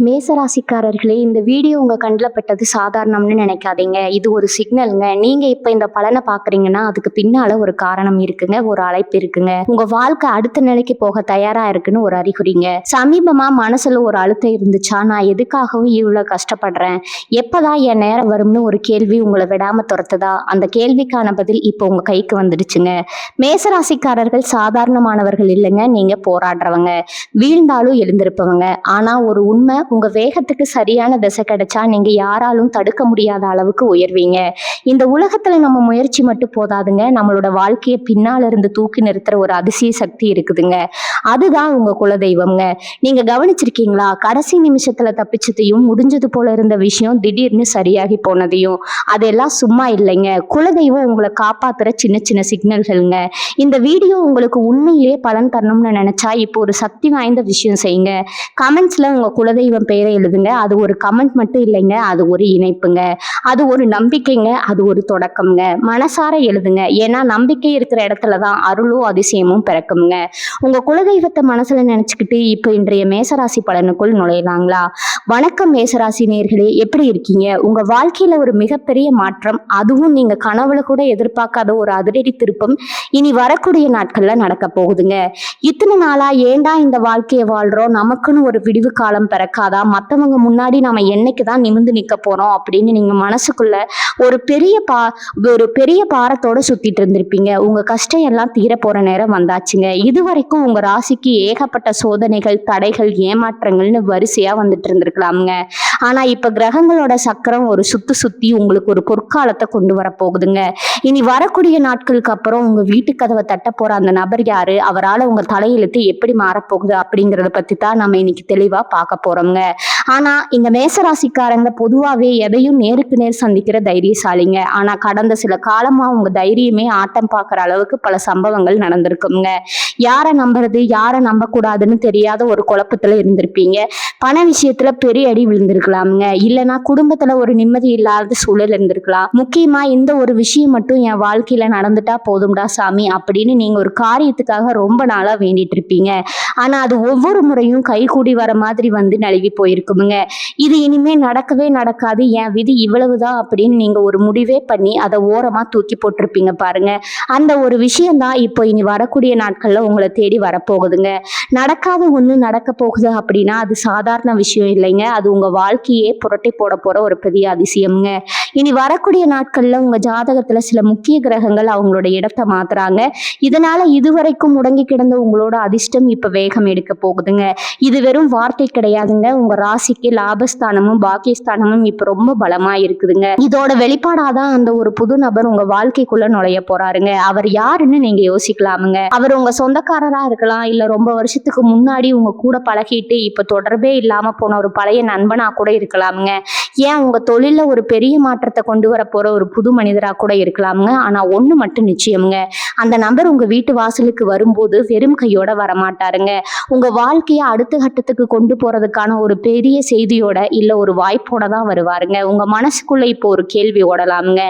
மேசராசிக்காரர்களே, இந்த வீடியோ உங்க கண்ல பட்டது சாதாரணம்னு நினைக்காதீங்க. இது ஒரு சிக்னலுங்க. நீங்க இப்ப இந்த பலனை பார்க்குறீங்கன்னா, அதுக்கு பின்னால ஒரு காரணம் இருக்குங்க. ஒரு அழைப்பு இருக்குங்க. உங்க வாழ்க்கை அடுத்த நிலைக்கு போக தயாரா இருக்குன்னு ஒரு அறிகுறிங்க. சமீபமா மனசுல ஒரு அழுத்தம் இருந்துச்சா, நான் எதுக்காகவும் இவ்வளவு கஷ்டப்படுறேன், எப்பதான் என் நேரம் வரும்னு ஒரு கேள்வி உங்களை விடாம துரத்துதா? அந்த கேள்விக்கான பதில் இப்போ உங்க கைக்கு வந்துடுச்சுங்க. மேசராசிக்காரர்கள் சாதாரணமானவர்கள் இல்லைங்க. நீங்க போராடுறவங்க, வீழ்ந்தாலும் எழுந்திருப்பவங்க. ஆனா ஒரு உண்மை, உங்க வேகத்துக்கு சரியான திசை கிடைச்சா நீங்க யாராலும் தடுக்க முடியாத அளவுக்கு உயர்வீங்க. இந்த உலகத்துல நம்ம முயற்சி மட்டும் போதாதுங்க, நம்மளோட வாழ்க்கையை பின்னால இருந்து தூக்கி நிறுத்துற ஒரு அதிசய சக்தி இருக்குதுங்க. அதுதான் உங்க குலதெய்வம்ங்க. நீங்க கவனிச்சிருக்கீங்களா? கடைசி நிமிஷத்துல தப்பிச்சதையும், முடிஞ்சது போல இருந்த விஷயம் திடீர்னு சரியாகி போனதையும். அதெல்லாம் சும்மா இல்லைங்க. குலதெய்வம் உங்களை காப்பாத்துற சின்ன சின்ன சிக்னல்கள்ங்க. இந்த வீடியோ உங்களுக்கு உண்மையிலேயே பலன் தரணும்னு நினைச்சா இப்போ ஒரு சக்தி வாய்ந்த விஷயம் செய்யுங்க. கமெண்ட்ஸ்ல உங்க குலதெய்வம் பெயரை எழுதுங்க. அது ஒரு கமெண்ட் மட்டும் இல்லைங்க, அது ஒரு இணைப்புங்க, அது ஒரு நம்பிக்கைங்க, அது ஒரு தொடக்கம்ங்க. மனசார எழுதுங்க. ஏன்னா நம்பிக்கை இருக்கிற இடத்துலதான் அருளும் அதிசயமும் பிறக்குங்க. உங்க குலதெய்வத்தை மனசுல நினைச்சுக்கிட்டு இப்ப இன்றைய மேசராசி பலனுக்குள் நுழையலாங்களா? வணக்கம் மேசராசி நேயர்களே, எப்படி இருக்கீங்க? உங்க வாழ்க்கையில ஒரு மிகப்பெரிய மாற்றம், அதுவும் நீங்க கனவுல கூட எதிர்பார்க்காத ஒரு அதிரடி திருப்பம் இனி வரக்கூடிய நாட்கள்ல நடக்க போகுதுங்க. இத்தனை நாளா ஏண்டா இந்த வாழ்க்கையை வாழ்றோம், நமக்குன்னு ஒரு விடிவு காலம் பிறக்காதா, மத்தவங்க முன்னாடி நாம என்னைக்குதான் நிமிர்ந்து நிக்க போறோம் அப்படின்னு நீங்க மனசுக்குள்ள ஒரு பெரிய பாரத்தோட சுத்திட்டு இருந்திருப்பீங்க. உங்க கஷ்டம் எல்லாம் தீர போற நேரம் வந்தாச்சுங்க. இதுவரைக்கும் உங்க ராசிக்கு ஏகப்பட்ட சோதனைகள், தடைகள், ஏமாற்றங்கள்னு வரிசையா வந்துட்டு இருந்திருக்கலாமுங்க. ஆனா இப்ப கிரகங்களோட சக்கரம் ஒரு சுத்தி உங்களுக்கு ஒரு பொற்காலத்தை கொண்டு வர போகுதுங்க. இனி வரக்கூடிய நாட்களுக்கு அப்புறம் உங்க வீட்டு கதவை தட்ட போற அந்த நபர் யாரு, அவரால் உங்க தலையெழுத்து எப்படி மாறப்போகுது அப்படிங்கறத பத்தி தான் நம்ம இன்னைக்கு தெளிவா பார்க்க போறோம்ங்க. ஆனா இந்த மேசராசிக்காரங்க பொதுவாவே எதையும் நேருக்கு நேர் சந்திக்கிற தைரியசாலிங்க. ஆனா கடந்த சில காலமா உங்க தைரியமே ஆட்டம் பார்க்குற அளவுக்கு பல சம்பவங்கள் நடந்திருக்குங்க. யாரை நம்புறது, யாரை நம்ப கூடாதுன்னு தெரியாத ஒரு குழப்பத்துல இருந்திருப்பீங்க. பண விஷயத்துல பெரிய அடி விழுந்திருக்கலாமுங்க. இல்லைன்னா குடும்பத்துல ஒரு நிம்மதி இல்லாத சூழல் இருந்திருக்கலாம். முக்கியமா இந்த ஒரு விஷயம் மட்டும் என் வாழ்க்கையில நடந்துட்டா போதும்டா சாமி அப்படின்னு நீங்க ஒரு காரியத்துக்காக ரொம்ப நாளா வேண்டிட்டு இருப்பீங்க. ஆனா அது ஒவ்வொரு முறையும் கைகூடி வர மாதிரி வந்து நழுவி போயிருக்குமுங்க. இது இனிமே நடக்கவே நடக்காது, என் விதி இவ்வளவுதான் அப்படின்னு நீங்க ஒரு முடிவே பண்ணி அதை ஓரமா தூக்கி போட்டிருப்பீங்க பாருங்க. அந்த ஒரு விஷயம்தான் இப்போ இனி வரக்கூடிய நாட்கள்ல உங்களை தேடி வரப்போகுதுங்க. நடக்காத ஒண்ணு நடக்க போகுது அப்படின்னா அது சாதாரண விஷயம் இல்லைங்க. அது உங்க வாழ்க்கையே புரட்டி போட போற ஒரு பெரிய அதிசயம்ங்க. இனி வரக்கூடிய நாட்கள்ல உங்க ஜாதகத்துல சில முக்கிய கிரகங்கள் அவங்களோட இடத்தை மாத்துறாங்க. இதனால இதுவரைக்கும் முடங்கி கிடந்த உங்களோட அதிர்ஷ்டம் இப்ப வேகம் எடுக்க போகுதுங்க. இது வெறும் வார்த்தை கிடையாதுங்க. உங்க ராசிக்கு லாபஸ்தானமும் பாக்கியஸ்தானமும் இப்ப ரொம்ப பலமா இருக்குதுங்க. இதோட வெளிப்பாடாதான் அந்த ஒரு புது நபர் உங்க வாழ்க்கைக்குள்ள நுழைய போறாருங்க. அவர் யாருன்னு நீங்க யோசிக்கலாமுங்க. அவர் உங்க சொந்தக்காரரா இருக்கலாம், இல்ல ரொம்ப வருஷத்துக்கு முன்னாடி உங்க கூட பழகிட்டு இப்ப தொடர்பே இல்லாம போன ஒரு பழைய நண்பனா கூட இருக்கலாமுங்க. ஏன் உங்க தொழில ஒரு பெரிய மாற்றத்தை கொண்டு வர போற ஒரு புது மனிதரா கூட இருக்கலாமுங்க. ஆனா ஒண்ணு மட்டும் நிச்சயமுங்க, அந்த நபர் உங்க வீட்டு வாசலுக்கு வரும்போது வெறும் கையோட வரமாட்டாருங்க. உங்க வாழ்க்கைய அடுத்த கட்டத்துக்கு கொண்டு போறதுக்கான ஒரு பெரிய செய்தியோட இல்ல ஒரு வாய்ப்போட தான் வருவாருங்க. உங்க மனசுக்குள்ள இப்போ ஒரு கேள்வி ஓடலாமுங்க.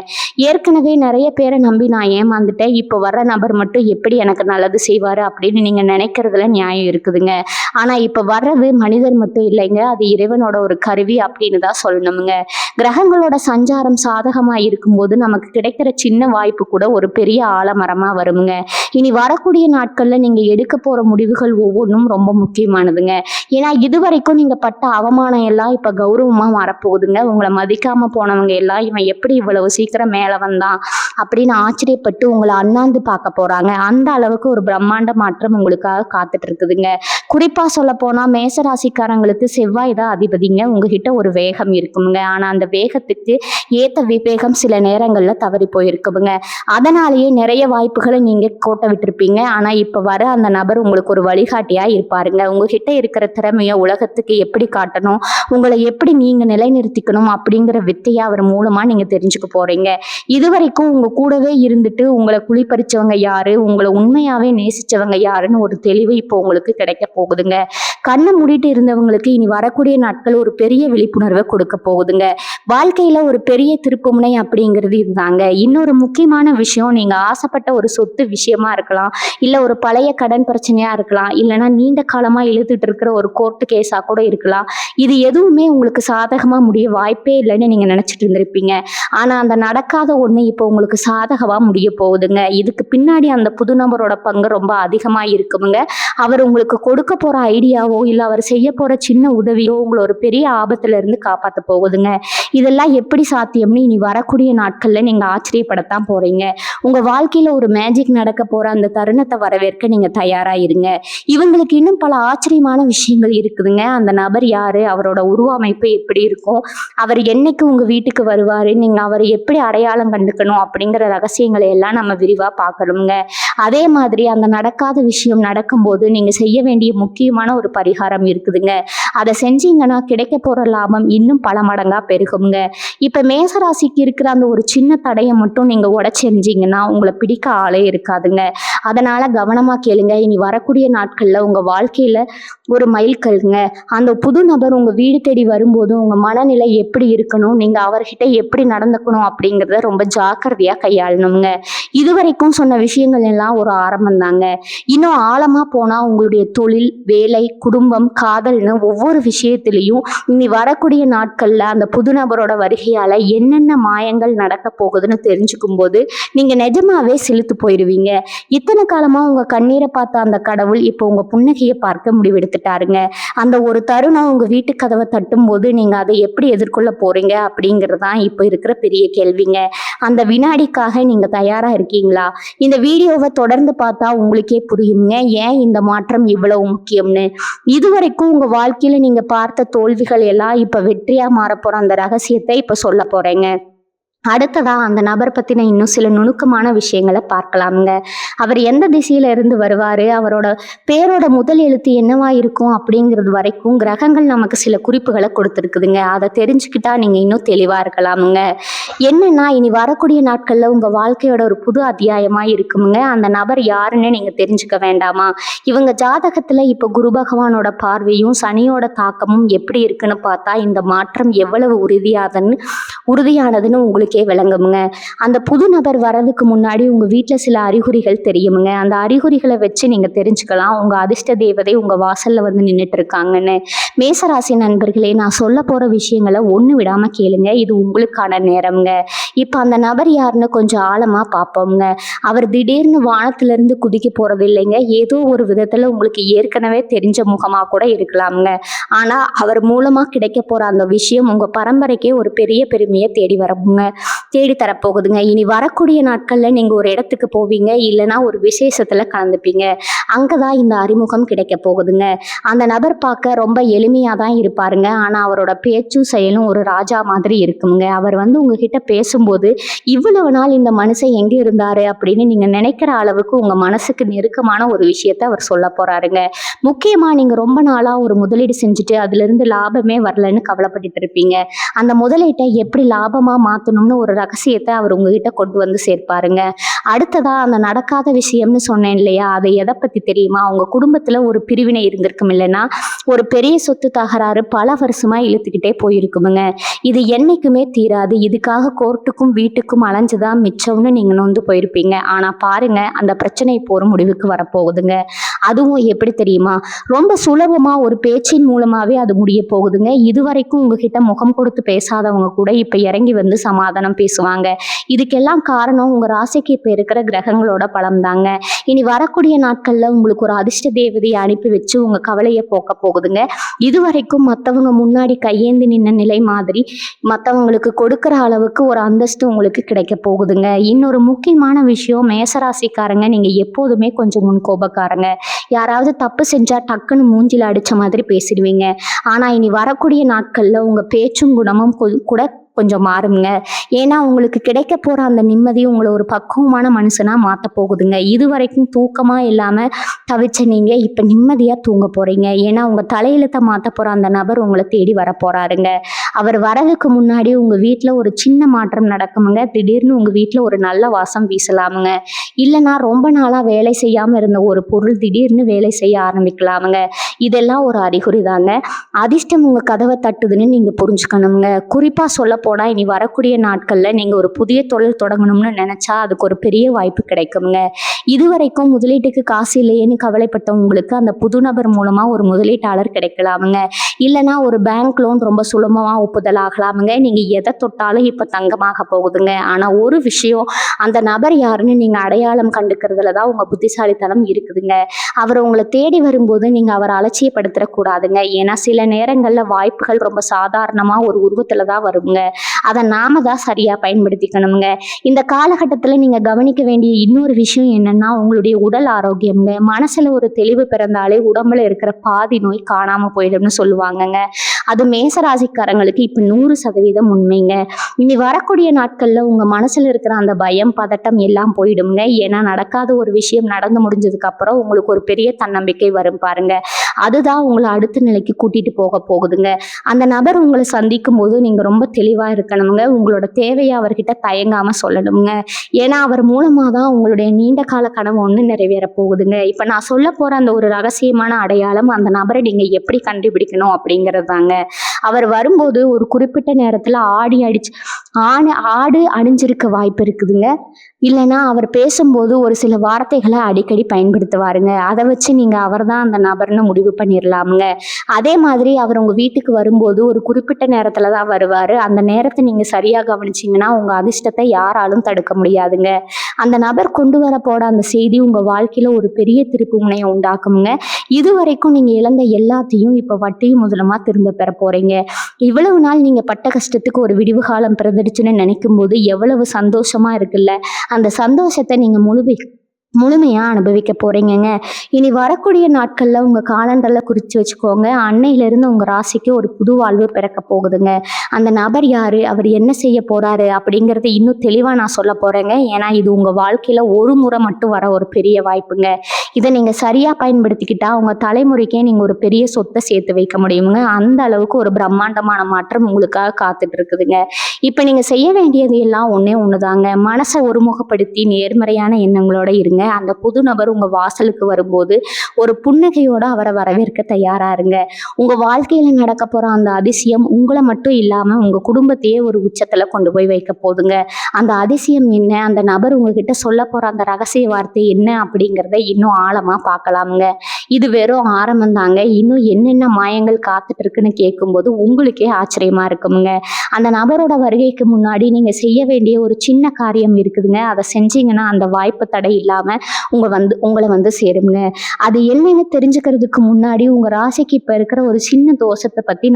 ஏற்கனவே நிறைய பேரை நம்பி நான் ஏமாந்துட்டேன், இப்போ வர்ற நபர் மட்டும் எப்படி எனக்கு நல்லது செய்வாரு அப்படின்னு நீங்க நினைக்கிறதுல நியாயம் இருக்குதுங்க. ஆனா இப்ப வர்றது மனிதர் மட்டும் இல்லைங்க, அது இறைவனோட ஒரு கருவி அப்படின்னு தான் சொல்லணுமுங்க. கிரகங்களோட சஞ்சாரம் சாதகமா இருக்கும்போது நமக்கு கிடைக்கிற சின்ன வாய்ப்பு கூட ஒரு பெரிய ஆலமரமா வருமுங்க. இனி வரக்கூடிய நாட்கள்ல நீங்க எடுக்க போற முடிவுகள் ஒவ்வொன்றும் ரொம்ப முக்கியமானதுங்க. ஏன்னா இதுவரைக்கும் நீங்க பட்ட அவமானம் எல்லாம் இப்ப கௌரவமா மாறப்போகுதுங்க. உங்களை மதிக்காம போனவங்க எல்லாம் இவன் எப்படி இவ்வளவு சீக்கிரம் மேல வந்தான் அப்படின்னு ஆச்சரியப்பட்டு உங்களை அண்ணாந்து பார்க்க போறாங்க. அந்த அளவுக்கு ஒரு பிரம்மாண்ட மாற்றம் உங்களுக்காக காத்துட்டு இருக்குதுங்க. குறிப்பா சொல்ல போனா மேசராசிக்காரங்களுக்கு செவ்வாய் தான் அதிபதிங்க. உங்ககிட்ட ஒரு வேகம் இருக்குங்க. ஆனா அந்த வேகத்துக்கு ஏத்த விவேகம் சில நேரங்கள்ல தவறி போயிருக்குங்க. அதனாலேயே நிறைய வாய்ப்புகளை நீங்க கோட்டை விட்டுருப்பீங்க. ஆனா இப்ப வர அந்த நபர் உங்களுக்கு ஒரு வழிகாட்டியா இருப்பாருங்க. உங்ககிட்ட இருக்கிற திறமைய உலகத்துக்கு எப்படி காட்டணும், உங்களை எப்படி நீங்க நிலைநிறுத்திக்கணும் அப்படிங்கிற வித்தையா அவர் மூலமா நீங்க தெரிஞ்சுக்க போறீங்க. இதுவரைக்கும் உங்க கூடவே இருந்துட்டு உங்களை குளிப்பறிச்சவங்க யாரு, உங்களை உண்மையாவே நேசிச்சவங்க யாருன்னு ஒரு தெளிவு இப்போ உங்களுக்கு கிடைக்க போகுதுங்க. கண்ணை மூடிட்டு இருந்தவங்களுக்கு இனி வரக்கூடிய நாட்கள் ஒரு பெரிய விழிப்புணர்வை கொடுக்க போகுதுங்க. வாழ்க்கையில ஒரு பெரிய திருப்புமுனை அப்படிங்கிறது இதுதாங்க. இன்னொரு முக்கியமான விஷயம், நீங்க ஆசைப்பட்ட ஒரு சொத்து விஷயமா இருக்கலாம், இல்ல ஒரு பழைய கடன் பிரச்சனையா இருக்கலாம், இல்லைன்னா நீண்ட காலமா இழுத்துட்டு இருக்கிற ஒரு கோர்ட்டு கேஸா கூட இருக்கலாம். இது எதுவுமே உங்களுக்கு சாதகமா முடிய வாய்ப்பே இல்லைன்னு நீங்க நினைச்சிட்டு இருந்திருப்பீங்க. ஆனா அந்த நடக்காத ஒண்ணு இப்போ உங்களுக்கு சாதகமா முடிய போகுதுங்க. இதுக்கு பின்னாடி அந்த புது நபரோட பங்கு ரொம்ப அதிகமா இருக்குமுங்க. அவர் உங்களுக்கு கொடுக்க போற ஐடியாவோ இல்ல அவர் செய்ய போற சின்ன உதவியோ உங்களை ஒரு பெரிய ஆபத்துல இருந்து காப்பாத்த போகுதுங்க. இதெல்லாம் எப்படி சாத்தியம்னு இனி வரக்கூடிய நாட்கள்ல நீங்க ஆச்சரியப்படத்தான் போறீங்க. உங்க வாழ்க்கையில ஒரு மேஜிக் நடக்க போற அந்த தருணத்தை வரவேற்க நீங்க தயாரா இருங்க. இவங்களுக்கு இன்னும் பல ஆச்சரியமான விஷயங்கள் இருக்குதுங்க. அந்த நபர் யாரு, அவரோட உருவமைப்பு எப்படி இருக்கும், அவர் என்னைக்கு உங்க வீட்டுக்கு வருவாரு, நீங்க அவரை எப்படி அடையாளம் கண்டுக்கணும் அப்படிங்கிற ரகசியங்களை எல்லாம் நம்ம விரிவா பார்க்கணுங்க. அதே மாதிரி அந்த நடக்காத விஷயம் நடக்கும்போது நீங்க செய்ய வேண்டிய முக்கியமான ஒரு பரிகாரம் இருக்குதுங்க. அதை செஞ்சீங்கன்னா கிடைக்க போற லாபம் இன்னும் பல மடங்கா பெருகுங்க. இப்ப மேசராசிக்கு இருக்கிற அந்த ஒரு சின்ன தடையை மட்டும் நீங்க உடைச்செறிஞ்சீங்கன்னா உங்களை பிடிக்க ஆளே இருக்காதுங்க. அதனால கவனமா கேளுங்க. இனி வரக்கூடிய நாட்கள்ல உங்க வாழ்க்கையில ஒரு மைல்கல்ங்க. அந்த புது நபர் உங்க வீடு தேடி வரும்போது உங்க மனநிலை எப்படி இருக்கணும், நீங்க அவர்கிட்ட எப்படி நடந்துக்கணும் அப்படிங்கிறத ரொம்ப ஜாக்கிரதையா கையாளணுங்க. இதுவரைக்கும் சொன்ன விஷயங்கள் எல்லாம் ஒரு ஆரம்பம் தாங்க. இன்னும் ஆழமா போனா உங்களுடைய தொழில், வேலை, குடும்பம், காதல்னு ஒவ்வொரு விஷயத்திலையும் இனி வரக்கூடிய நாட்கள்ல அந்த புது நபரோட வருகையால என்னென்ன மாயங்கள் நடக்க போகுதுன்னு தெரிஞ்சுக்கும் போது நீங்க நிஜமாவே செலுத்து போயிடுவீங்க. இத்தனை காலமா உங்க கண்ணீரை பார்த்த அந்த கடவுள் இப்போ உங்க புன்னகையை பார்க்க முடிவெடுத்துட்டாருங்க. அந்த ஒரு தருணம் உங்க வீட்டு கதவை தட்டும் போது நீங்க அதை எப்படி எதிர்கொள்ள போறீங்க அப்படிங்கிறது தான் இப்போ இருக்கிற பெரிய கேள்விங்க. அந்த வினாடிக்காக நீங்க தயாரா இருக்கீங்களா? இந்த வீடியோவை தொடர்ந்து பார்த்தா உங்களுக்கே புரியுங்க ஏன் இந்த மாற்றம் இவ்வளவு முக்கியம்னு. இதுவரைக்கும் உங்க வாழ்க்கையில நீங்க பார்த்த தோல்விகள் எல்லாம் இப்ப வெற்றியா மாறப்போற அந்த ரகசியத்தை இப்ப சொல்ல போறேங்க. அடுத்ததா அந்த நபர் பத்தின இன்னும் சில நுணுக்கமான விஷயங்களை பார்க்கலாமுங்க. அவர் எந்த திசையில இருந்து வருவாரு, அவரோட பேரோட முதல் எழுத்து என்னவா இருக்கும் அப்படிங்கிறது வரைக்கும் கிரகங்கள் நமக்கு சில குறிப்புகளை கொடுத்துருக்குதுங்க. அதை தெரிஞ்சுக்கிட்டா நீங்க இன்னும் தெளிவா இருக்கலாமுங்க. என்னன்னா இனி வரக்கூடிய நாட்கள்ல உங்க வாழ்க்கையோட ஒரு புது அத்தியாயமா இருக்குமுங்க. அந்த நபர் யாருன்னு நீங்க தெரிஞ்சுக்க வேண்டாமா? இவங்க ஜாதகத்துல இப்ப குரு பகவானோட பார்வையும் சனியோட தாக்கமும் எப்படி இருக்குன்னு பார்த்தா இந்த மாற்றம் எவ்வளவு உறுதியானதுன்னு உங்களுக்கே விளங்குமுங்க. அந்த புது நபர் வர்றதுக்கு முன்னாடி உங்க வீட்டுல சில அறிகுறிகள் தெரியுமுங்க. அந்த அறிகுறிகளை வச்சு நீங்க தெரிஞ்சுக்கலாம் உங்க அதிர்ஷ்ட தேவதை உங்க வாசல்ல வந்து நின்றுட்டு இருக்காங்கன்னு. மேசராசி நண்பர்களே, நான் சொல்ல போற விஷயங்களை ஒண்ணு விடாம கேளுங்க. இது உங்களுக்கான நேரம்ங்க. இப்ப அந்த நபர் யாருன்னு கொஞ்சம் ஆழமா பார்ப்போம்ங்க. அவர் திடீர்னு வானத்துல இருந்து குதிக்க போறது இல்லைங்க. ஏதோ ஒரு விதத்துல உங்களுக்கு ஏற்கனவே தெரிஞ்ச முகமா கூட இருக்கலாம்ங்க. ஆனா அவர் மூலமா கிடைக்க போற அந்த விஷயம் உங்க பரம்பரைக்கே ஒரு பெரிய பெருமையை தேடி தரப்போகுதுங்க. இனி வரக்கூடிய நாட்கள்ல நீங்க ஒரு இடத்துக்கு போவீங்க, இல்லைன்னா ஒரு விசேஷத்துல கலந்துப்பீங்க. அங்கதான் இந்த அறிமுகம் கிடைக்க போகுதுங்க. அந்த நபர் பார்க்க ரொம்ப எளிமையா தான் இருப்பாருங்க. ஆனா அவரோட பேச்சும் செயலும் ஒரு ராஜா மாதிரி இருக்குங்க. அவர் வந்து உங்ககிட்ட பேசும்போது இவ்வளவு நாள் இந்த மனுஷன் எங்க இருந்தாரு அப்படின்னு நீங்க நினைக்கிற அளவுக்கு உங்க மனசுக்கு நெருக்கமான ஒரு விஷயத்த அவர் சொல்ல போறாருங்க. முக்கியமா நீங்க ரொம்ப நாளா ஒரு முதலீடு செஞ்சுட்டு அதுல இருந்து லாபமே வரலன்னு கவலைப்பட்டுட்டு இருப்பீங்க. அந்த முதலீட்டை எப்படி லாபமா மாத்தணும்னு ஒரு ரகசியத்தை அவர் உங்ககிட்ட கொண்டு வந்து சேர்ப்பாருங்க. அடுத்ததா அந்த நடக்காத விஷயம்னு சொன்னேன் இல்லையா, அதை எதை பத்தி தெரியுமா? உங்க குடும்பத்துல ஒரு பிரிவினை இருந்திருக்கும், இல்லைன்னா ஒரு பெரிய சொத்து தகராறு பல வருஷமா இழுத்துக்கிட்டே போயிருக்குமுங்க. இது என்னைக்குமே தீராது. இதுக்காக கோர்ட்டுக்கும் வீட்டுக்கும் அலைஞ்சுதான் மிச்சம்னு நீங்க நொந்து போயிருப்பீங்க. ஆனா பாருங்க, அந்த பிரச்சனை இப்போ ஒரு முடிவுக்கு வரப்போகுதுங்க. அதுவும் எப்படி தெரியுமா? ரொம்ப சுலபமா ஒரு பேச்சின் மூலமாவே அது முடிய போகுதுங்க. இதுவரைக்கும் உங்ககிட்ட முகம் கொடுத்து பேசாதவங்க கூட இப்ப இறங்கி வந்து சமாதானம் பேசுவாங்க. இதுக்கெல்லாம் காரணம் உங்க ராசிக்கு இப்ப இருக்கிற கிரகங்களோட பலம் தாங்க. இனி வரக்கூடிய நாட்கள்ல உங்களுக்கு ஒரு அதிர்ஷ்ட தேவதையை அனுப்பி வச்சு உங்க கவலையை போக்க போகுதுங்க. இதுவரைக்கும் மத்தவங்க முன்னாடி கையேந்தி நின்ன நிலை மாதிரி மத்தவங்களுக்கு கொடுக்கிற அளவுக்கு ஒரு அந்தஸ்து உங்களுக்கு கிடைக்க போகுதுங்க. இன்னொரு முக்கியமான விஷயம், மேசராசிக்காரங்க நீங்க எப்போதுமே கொஞ்சம் முன்கோபக்காரங்க. யாராவது தப்பு செஞ்சா டக்குன்னு மூஞ்சில அடிச்ச மாதிரி பேசிடுவீங்க. ஆனா இனி வரக்கூடிய நாட்கள்ல உங்க பேச்சும் குணமும் கூட கொஞ்சம் மாறுங்க. ஏன்னா உங்களுக்கு கிடைக்க போற அந்த நிம்மதி உங்களை ஒரு பக்குவமான மனுஷனா மாத்த போகுதுங்க. இது வரைக்கும் தூக்கமா இல்லாம தவிச்ச நீங்க இப்ப நிம்மதியா தூங்க போறீங்க. ஏன்னா உங்க தலையெழுத்த மாத்த போற அந்த நபர் உங்களை தேடி வர போறாருங்க. அவர் வரதுக்கு முன்னாடி உங்க வீட்டுல ஒரு சின்ன மாற்றம் நடக்குமுங்க. திடீர்னு உங்க வீட்டுல ஒரு நல்ல வாசம் வீசலாமுங்க. இல்லைன்னா ரொம்ப நாளா வேலை செய்யாம இருந்த ஒரு பொருள் திடீர்னு வேலை செய்ய ஆரம்பிக்கலாமுங்க. இதெல்லாம் ஒரு அறிகுறி தாங்க. அதிர்ஷ்டம் உங்க கதவை தட்டுதுன்னு நீங்க புரிஞ்சுக்கணுங்க. குறிப்பா சொல்ல போனா இனி வரக்கூடிய நாட்கள்ல நீங்க ஒரு புதிய தொழில் தொடங்கணும்னு நினைச்சா அதுக்கு ஒரு பெரிய வாய்ப்பு கிடைக்குங்க. இதுவரைக்கும் முதலீட்டுக்கு காசு இல்லையேன்னு கவலைப்பட்ட உங்களுக்கு அந்த புது நபர் மூலமா ஒரு முதலீட்டாளர் கிடைக்கலாமுங்க. இல்லைன்னா ஒரு பேங்க் லோன் ரொம்ப சுலபமா ஒப்புதல் ஆகலாமுங்க. நீங்க எதை தொட்டாலும் இப்ப தங்கமாக போகுதுங்க. ஆனா ஒரு விஷயம், அந்த நபர் யாருன்னு நீங்க அடையாளம் கண்டுக்கிறதுல தான் உங்க புத்திசாலித்தனம் இருக்குதுங்க. அவர் உங்களை தேடி வரும்போது நீங்க அவரை அலட்சியப்படுத்திடக்கூடாதுங்க. ஏன்னா சில நேரங்கள்ல வாய்ப்புகள் ரொம்ப சாதாரணமா ஒரு உருவத்துல தான் வருங்க. அதை நாம தான் சரியா பயன்படுத்திக்கணுங்க. இந்த காலகட்டத்துல நீங்க கவனிக்க வேண்டிய இன்னொரு விஷயம் என்னன்னா, உங்களுடைய உடல் ஆரோக்கியம்ங்க. மனசுல ஒரு தெளிவு பிறந்தாலே உடம்புல இருக்கிற பாதி நோய் காணாம போயிடும்னு சொல்லுவாங்கங்க. அது மேசராசிக்காரங்களுக்கு இப்ப 100% உண்மைங்க. இனி வரக்கூடிய நாட்கள்ல உங்க மனசுல இருக்கிற அந்த பயம், பதட்டம் எல்லாம் போயிடுங்க. ஏன்னா நடக்காத ஒரு விஷயம் நடந்து முடிஞ்சதுக்கு அப்புறம் உங்களுக்கு ஒரு பெரிய தன்னம்பிக்கை வரும் பாருங்க. அதுதான் உங்களை அடுத்த நிலைக்கு கூட்டிட்டு போக போகுதுங்க. அந்த நபர் உங்களை சந்திக்கும் போது நீங்க ரொம்ப தெளிவா இருக்கணுங்க. உங்களோட தேவையை அவர்கிட்ட தயங்காம சொல்லணுங்க. ஏன்னா அவர் மூலமா தான் உங்களுடைய நீண்ட கால கனவு ஒண்ணு நிறைவேற போகுதுங்க. இப்ப நான் சொல்ல போற அந்த ஒரு ரகசியமான அடையாளம், அந்த நபரை நீங்க எப்படி கண்டுபிடிக்கணும் அப்படிங்கிறது தாங்க. அவர் வரும்போது ஒரு குறிப்பிட்ட நேரத்துல ஆடு அணிஞ்சிருக்க வாய்ப்பு இருக்குதுங்க. இல்லைன்னா அவர் பேசும்போது ஒரு சில வார்த்தைகளை அடிக்கடி பயன்படுத்துவாருங்க. அதை வச்சு நீங்க அவர் தான் அந்த நபர்னு முடிவு பண்ணிடலாமுங்க. அதே மாதிரி அவர் உங்க வீட்டுக்கு வரும்போது ஒரு குறிப்பிட்ட நேரத்துல தான் வருவாரு. அந்த நேரத்தை நீங்க சரியா கவனிச்சீங்கன்னா உங்க அதிர்ஷ்டத்தை யாராலும் தடுக்க முடியாதுங்க. அந்த நபர் கொண்டு வர போட அந்த செய்தி உங்க வாழ்க்கையில ஒரு பெரிய திருப்பு முனையை உண்டாக்குங்க. இது வரைக்கும் நீங்க இழந்த எல்லாத்தையும் இப்ப வட்டியும் முதலமா திரும்ப பெற போறீங்க. இவ்வளவு நாள் நீங்க பட்ட கஷ்டத்துக்கு ஒரு விடிவு காலம் பிறந்துடுச்சுன்னு நினைக்கும் போது எவ்வளவு சந்தோஷமா இருக்குல்ல. அந்த சந்தோஷத்தை நீங்க முழுமையா அனுபவிக்க போறீங்கங்க. இனி வரக்கூடிய நாட்கள்ல உங்க காலண்டர்ல குறிச்சு வச்சுக்கோங்க. அன்னையில இருந்து உங்க ராசிக்கு ஒரு புது வாழ்வு பிறக்க போகுதுங்க. அந்த நபர் யாரு, அவர் என்ன செய்ய போறாரு அப்படிங்கறது இன்னும் தெளிவா நான் சொல்ல போறேங்க. ஏன்னா இது உங்க வாழ்க்கையில ஒரு முறை மட்டும் வர ஒரு பெரிய வாய்ப்புங்க. இதை நீங்க சரியா பயன்படுத்திக்கிட்டா உங்க தலைமுறைக்கே நீங்க ஒரு பெரிய சொத்தை சேர்த்து வைக்க முடியுங்க. அந்த அளவுக்கு ஒரு பிரம்மாண்டமான மாற்றம் உங்களுக்காக காத்துட்டு இருக்குதுங்க. இப்ப நீங்க செய்ய வேண்டியது எல்லாம் ஒண்ணுதாங்க. மனசை ஒருமுகப்படுத்தி நேர்மறையான எண்ணங்களோட இருங்க. அந்த புது நபர் உங்க வாசலுக்கு வரும்போது ஒரு புன்னகையோட அவரை வரவேற்க தயாரா இருங்க. உங்க வாழ்க்கையில நடக்க போற அந்த அதிசயம் உங்களை மட்டும் இல்லாம உங்க குடும்பத்தையே ஒரு உச்சத்துல கொண்டு போய் வைக்க போதுங்க. அந்த அதிசயம் என்ன, அந்த நபர் உங்ககிட்ட சொல்ல போற அந்த ரகசிய வார்த்தை என்ன அப்படிங்கிறத இன்னும் ஆழமா பார்க்கலாமுங்க. இது வெறும் ஆரம்பம் தாங்க. இன்னும் என்னென்ன மாயங்கள் காத்துட்டு இருக்குன்னு கேட்கும்போது உங்களுக்கே ஆச்சரியமா இருக்குமுங்க. அந்த நபரோட வருகைக்கு முன்னாடி நீங்க செய்ய வேண்டிய ஒரு சின்ன காரியம் இருக்குதுங்க. அதை செஞ்சீங்கன்னா அந்த வாய்ப்பு தடை இல்லாம உங்களை வந்து சேருங்க. அது என்னன்னு தெரிஞ்சுக்கிறதுக்கு முன்னாடி உங்க ராசிக்கு இப்ப இருக்கிற ஒரு சின்ன தோஷத்தை பத்தி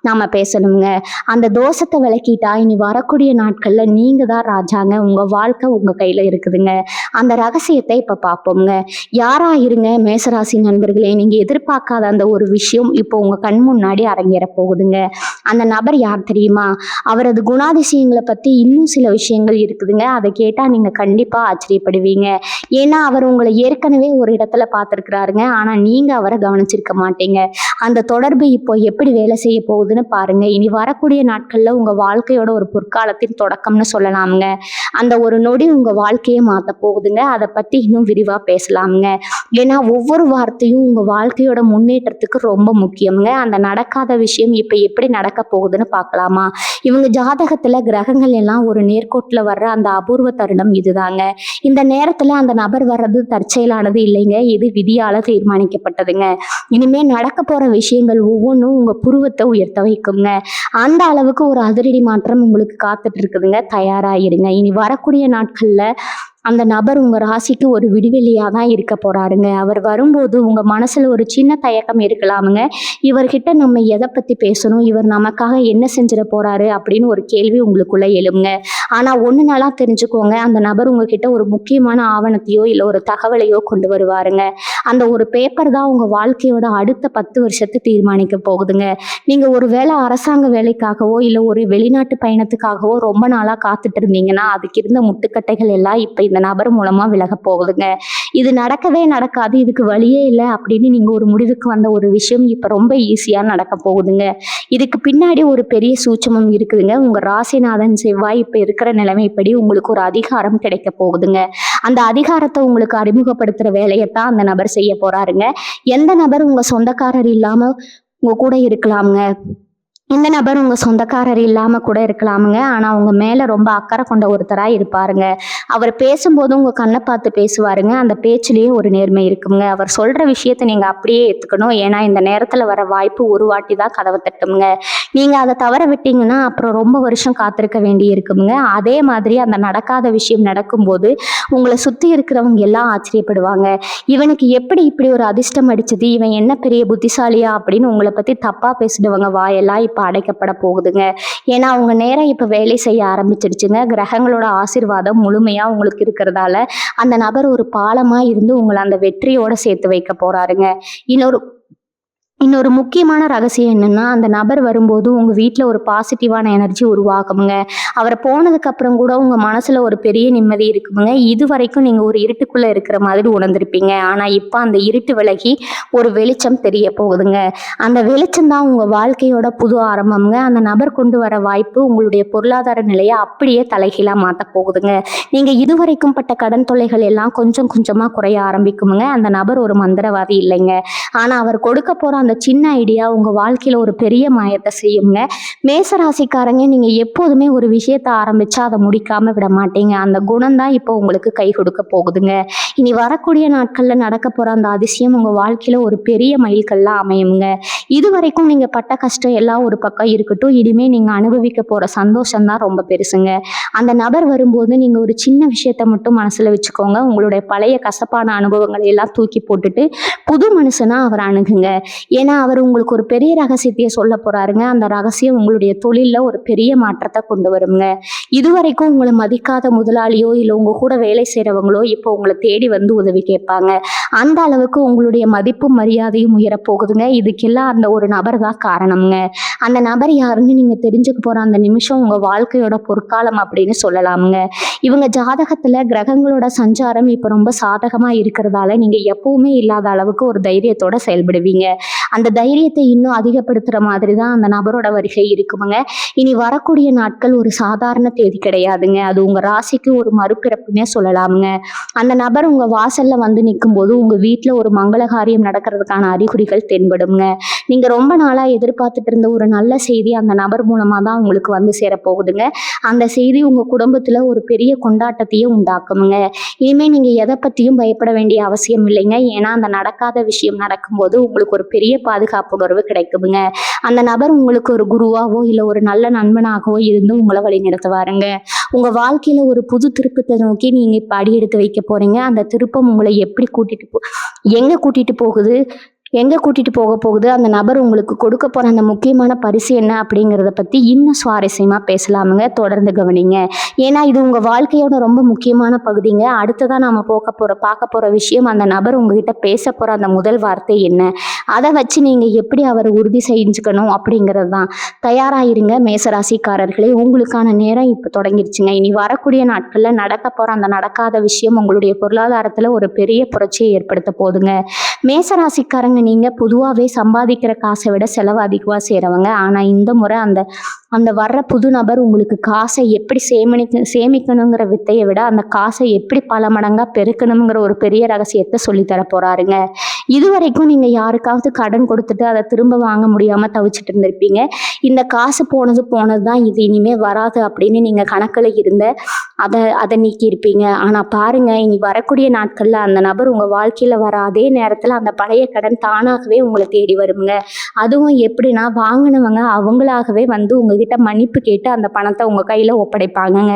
நாம பேசணுங்க. அந்த தோஷத்தை விளக்கிட்டா இனி வரக்கூடிய நாட்கள்ல நீங்க தான் ராஜாங்க. உங்க வாழ்க்கை உங்க கையில இருக்குதுங்க. அந்த ரகசியத்தை இப்ப பார்ப்போம்ங்க. யாரா இருங்க மேசராசி நண்பர்களே, நீங்க எதிர்பார்க்காத அந்த ஒரு விஷயம் இப்போ உங்க கண் முன்னாடி அரங்கேற போகுதுங்க. அந்த நபர் யார் தெரியுமா? அவரது குணாதிசயங்களை பத்தி இன்னும் சில விஷயங்கள் இருக்குதுங்க. அதை கேட்டா நீங்க கண்டிப்பா ஆச்சரியப்படுவீங்க. ஏன்னா அவர் உங்களை ஏற்கனவே ஒரு இடத்துல பார்த்துருக்கிறாருங்க. ஆனா நீங்க அவரை கவனிச்சிருக்க மாட்டீங்க. அந்த தொடர்பு இப்போ எப்படி வேலை செய்ய போகுதுன்னு பாருங்க. இனி வரக்கூடிய நாட்கள்ல உங்க வாழ்க்கையோட ஒரு பொற்காலத்தின் தொடக்கம்னு சொல்லலாமுங்க. அந்த ஒரு நொடி உங்க வாழ்க்கையை மாத்த போகுதுங்க. அதை பத்தி இன்னும் விரிவா பேசலாமுங்க. ஏன்னா ஒவ்வொரு வார்த்தையும் உங்க வாழ்க்கையோட முன்னேற்றத்துக்கு ரொம்ப முக்கியம்ங்க. அந்த நடக்காத விஷயம் இப்ப எப்படி நடக்க போகுதுன்னு பார்க்கலாமா? இவங்க ஜாதகத்துல கிரகங்கள் எல்லாம் ஒரு நேர்கோட்டுல வர்ற அந்த அபூர்வ தருணம் இதுதாங்க. இந்த நேரத்துல அந்த நபர் வர்றது தற்செயலானது இல்லைங்க. இது விதியால தீர்மானிக்கப்பட்டதுங்க. இனிமே நடக்க போற விஷயங்கள் ஒவ்வொன்றும் உங்க புருவத்தை உயர்த்த வைக்குங்க. அந்த அளவுக்கு ஒரு அதிரடி மாற்றம் உங்களுக்கு காத்துட்டு இருக்குதுங்க. தயாராகிடுங்க. இனி வரக்கூடிய நாட்கள்ல அந்த நபர் உங்க ராசிக்கு ஒரு விடிவெளியா தான் இருக்க போறாருங்க. அவர் வரும்போது உங்க மனசுல ஒரு சின்ன தயக்கம் இருக்கலாமுங்க. இவர்கிட்ட நம்ம எதை பத்தி பேசணும், இவர் நமக்காக என்ன செஞ்சிட போறாரு அப்படின்னு ஒரு கேள்வி உங்களுக்குள்ள எழுங்க. ஆனா ஒண்ணு நாளா தெரிஞ்சுக்கோங்க, அந்த நபர் உங்ககிட்ட ஒரு முக்கியமான ஆவணத்தையோ இல்ல ஒரு தகவலையோ கொண்டு வருவாருங்க. அந்த ஒரு பேப்பர் தான் உங்க வாழ்க்கையோட அடுத்த 10 வருஷத்தை தீர்மானிக்க போகுதுங்க. நீங்க ஒரு வேளை அரசாங்க வேலைக்காகவோ இல்ல ஒரு வெளிநாட்டு பயணத்துக்காகவோ ரொம்ப நாளா காத்துட்டு இருந்தீங்கன்னா அதுக்கு இருந்த முட்டுக்கட்டைகள் எல்லாம் இப்ப இந்த நபர் மூலமா விலக போகுதுங்க. இது நடக்கவே நடக்காது, இதுக்கு வழியே இல்லை அப்படின்னு நீங்க ஒரு முடிவுக்கு வந்த ஒரு விஷயம் இப்ப ரொம்ப ஈஸியா நடக்க போகுதுங்க. இதுக்கு பின்னாடி ஒரு பெரிய சூட்சுமம் இருக்குதுங்க. உங்க ராசிநாதன் செவ்வாய் இப்ப இருக்கிற நிலைமைப்படி உங்களுக்கு ஒரு அதிகாரம் கிடைக்க போகுதுங்க. அந்த அதிகாரத்தை உங்களுக்கு அறிமுகப்படுத்துற வேலையைத்தான் அந்த நபர் செய்ய போறாருங்க. எந்த நபர் உங்க சொந்தக்காரர் இல்லாம உங்க கூட இருக்கலாம்ங்க. இந்த நபர் உங்க சொந்தக்காரர் இல்லாம கூட இருக்கலாமுங்க. ஆனா உங்க மேல ரொம்ப அக்கறை கொண்ட ஒருத்தரா இருப்பாருங்க. அவர் பேசும்போது உங்க கண்ணை பார்த்து பேசுவாருங்க. அந்த பேச்சிலேயே ஒரு நேர்மை இருக்குங்க. அவர் சொல்ற விஷயத்த நீங்க அப்படியே ஏத்துக்கணும். ஏன்னா இந்த நேரத்துல வர வாய்ப்பு ஒரு வாட்டி தான் கதவை தட்டுங்க. நீங்க அதை தவற விட்டீங்கன்னா அப்புறம் ரொம்ப வருஷம் காத்திருக்க வேண்டி இருக்குங்க. அதே மாதிரி அந்த நடக்காத விஷயம் நடக்கும்போது உங்களை சுத்தி இருக்கிறவங்க எல்லாம் ஆச்சரியப்படுவாங்க. இவனுக்கு எப்படி இப்படி ஒரு அதிர்ஷ்டம் அடிச்சது, இவன் என்ன பெரிய புத்திசாலியா அப்படின்னு உங்களை பத்தி தப்பா பேசிடுவாங்க வாயெல்லாம் இப்ப அடைக்கப்பட போகுதுங்க. ஏன்னா உங்க நேரம் இப்ப வேலை செய்ய ஆரம்பிச்சிருச்சுங்க. கிரகங்களோட ஆசீர்வாதம் முழுமையா உங்களுக்கு இருக்கிறதால அந்த நபர் ஒரு பாலமா இருந்து உங்களை அந்த வெற்றியோட சேர்த்து வைக்க போறாருங்க. இன்னொரு இன்னொரு முக்கியமான ரகசியம் என்னன்னா, அந்த நபர் வரும்போது உங்க வீட்ல ஒரு பாசிட்டிவான எனர்ஜி உருவாகுங்க. அவர் போனதுக்கு அப்புறம் கூட உங்க மனசுல ஒரு பெரிய நிம்மதி இருக்குங்க. இதுவரைக்கும் நீங்க ஒரு இருட்டுக்குள்ள இருக்கிற மாதிரி உணர்ந்திருப்பீங்க. ஆனா இப்ப அந்த இருட்டு விலகி ஒரு வெளிச்சம் தெரிய போகுதுங்க. அந்த வெளிச்சம் தான் உங்க வாழ்க்கையோட புது ஆரம்பம்ங்க. அந்த நபர் கொண்டு வர வாய்ப்பு உங்களுடைய பொருளாதார நிலையை அப்படியே தலைகீழா மாத்த போகுதுங்க. நீங்க இதுவரைக்கும் பட்ட கடன் தொல்லைகள் எல்லாம் கொஞ்சம் கொஞ்சமா குறைய ஆரம்பிக்குமுங்க. அந்த நபர் ஒரு மந்திரவாதி இல்லைங்க. ஆனா அவர் கொடுக்க போற அந்த சின்ன ஐடியா உங்க வாழ்க்கையில ஒரு பெரிய மாயத்தை செய்யுங்க. மேசராசிக்காரங்க, நீங்க எப்போதுமே ஒரு விஷயத்த ஆரம்பிச்சா அதை முடிக்காம விட மாட்டீங்க. அந்த குணம் தான் இப்போ உங்களுக்கு கை கொடுக்க போகுதுங்க. இனி வரக்கூடிய நாட்கள்ல நடக்க போற அந்த அதிசயம் உங்க வாழ்க்கையில ஒரு பெரிய மைல்கல்லா அமையுங்க. இது வரைக்கும் நீங்க பட்ட கஷ்டம் எல்லாம் ஒரு பக்கம் இருக்கட்டும், இனிமே நீங்க அனுபவிக்க போற சந்தோஷம் தான் ரொம்ப பெருசுங்க. அந்த நபர் வரும்போது நீங்க ஒரு சின்ன விஷயத்த மட்டும் மனசுல வச்சுக்கோங்க. உங்களுடைய பழைய கசப்பான அனுபவங்களை எல்லாம் தூக்கி போட்டுட்டு புது மனுஷனா அவர் அணுகுங்க. ஏன்னா அவர் உங்களுக்கு ஒரு பெரிய ரகசியத்தையே சொல்ல போறாருங்க. அந்த ரகசியம் உங்களுடைய தொழில்ல ஒரு பெரிய மாற்றத்தை கொண்டு வருங்க. இதுவரைக்கும் உங்களை மதிக்காத முதலாளியோ இல்ல உங்க கூட வேலை செய்யறவங்களோ இப்போ உங்களை தேடி வந்து உதவி கேட்பாங்க. அந்த அளவுக்கு உங்களுடைய மதிப்பும் மரியாதையும் உயரப் போகுதுங்க. இதுக்கெல்லாம் அந்த ஒரு நபர் தான் காரணம்ங்க. அந்த நபர் யாருன்னு நீங்க தெரிஞ்சுக்க போற அந்த நிமிஷம் உங்க வாழ்க்கையோட பொற்காலம் அப்படின்னு சொல்லலாமுங்க. இவங்க ஜாதகத்துல கிரகங்களோட சஞ்சாரம் இப்ப ரொம்ப சாதகமா இருக்கிறதால நீங்க எப்பவுமே இல்லாத அளவுக்கு ஒரு தைரியத்தோட செயல்படுவீங்க. அந்த தைரியத்தை இன்னும் அதிகப்படுத்துற மாதிரி தான் அந்த நபரோட வருகை இருக்குமுங்க. இனி வரக்கூடிய நாட்கள் ஒரு சாதாரண தேதி கிடையாதுங்க. அது உங்க ராசிக்கு ஒரு மறுபிறப்புன்னே சொல்லலாமுங்க. அந்த நபர் உங்க வாசல்ல வந்து நிற்கும் போது உங்க வீட்டுல ஒரு மங்களகாரியம் நடக்கிறதுக்கான அறிகுறிகள் தென்படுங்க. நீங்க ரொம்ப நாளா எதிர்பார்த்துட்டு இருந்த ஒரு நல்ல செய்தி அந்த நபர் மூலமா தான் உங்களுக்கு வந்து சேர போகுதுங்க. அந்த செய்தி உங்க குடும்பத்துல ஒரு பெரிய கொண்டாட்டத்தையும் உண்டாக்குமுங்க. இனிமே நீங்க எதை பத்தியும் பயப்பட வேண்டிய அவசியம் இல்லைங்க. ஏன்னா அந்த நடக்காத விஷயம் நடக்கும்போது உங்களுக்கு ஒரு பெரிய பாதுகாப்பு உணர்வு கிடைக்குமுங்க. அந்த நபர் உங்களுக்கு ஒரு குருவாவோ இல்ல ஒரு நல்ல நண்பனாகவோ இருந்து உங்களை வழி நடத்துவாருங்க. உங்க வாழ்க்கையில ஒரு புது திருப்பத்தை நோக்கி நீங்க இப்ப அடி எடுத்து வைக்க போறீங்க. அந்த திருப்பம் உங்களை எப்படி எங்க கூட்டிட்டு போகுது, எங்க கூட்டிட்டு போக போகுது, அந்த நபர் உங்களுக்கு கொடுக்க போற அந்த முக்கியமான பரிசு என்ன அப்படிங்கிறத பத்தி இன்னும் சுவாரஸ்யமா பேசலாமுங்க. தொடர்ந்து கவனிங்க. ஏன்னா இது உங்க வாழ்க்கையோட ரொம்ப முக்கியமான பகுதிங்க. அடுத்ததான் நாம பார்க்க போற விஷயம், அந்த நபர் உங்ககிட்ட பேச போற அந்த முதல் வார்த்தை என்ன, அதை வச்சு நீங்க எப்படி அவரை உறுதி செஞ்சுக்கணும் அப்படிங்கிறது தான். தயாராயிருங்க மேசராசிக்காரர்களே. உங்களுக்கான நேரம் இப்ப தொடங்கிருச்சுங்க. இனி வரக்கூடிய நாட்கள்ல நடக்க போற அந்த நடக்காத விஷயம் உங்களுடைய பொருளாதாரத்துல ஒரு பெரிய புரட்சியை ஏற்படுத்த போதுங்க. மேசராசிக்காரங்க, நீங்க பொதுவாகவே சம்பாதிக்கிற காசை விட செலவு அதிகமாக செய்கிறவங்க. ஆனால் இந்த முறை அந்த அந்த வர்ற புது நபர் உங்களுக்கு காசை எப்படி சேமிக்கணுங்கிற வித்தையை விட அந்த காசை எப்படி பல மடங்காக பெருக்கணுங்கிற ஒரு பெரிய ரகசியத்தை சொல்லித்தர போறாருங்க. இது வரைக்கும் நீங்க யாருக்காவது கடன் கொடுத்துட்டு அதை திரும்ப வாங்க முடியாம தவிச்சிட்டு இருந்திருப்பீங்க. இந்த காசு போனது தான், இது இனிமே வராது அப்படின்னு நீங்க கணக்குல இருந்த அதை நீக்கி இருப்பீங்க. ஆனா பாருங்க, இனி வரக்கூடிய நாட்கள்ல அந்த நபர் உங்க வாழ்க்கையில வர அதே நேரத்துல அந்த பழைய கடன் தானாகவே உங்களை தேடி வருங்க. அதுவும் எப்படின்னா, வாங்கினவங்க அவங்களாகவே வந்து உங்ககிட்ட மன்னிப்பு கேட்டு அந்த பணத்தை உங்க கையில ஒப்படைப்பாங்கங்க.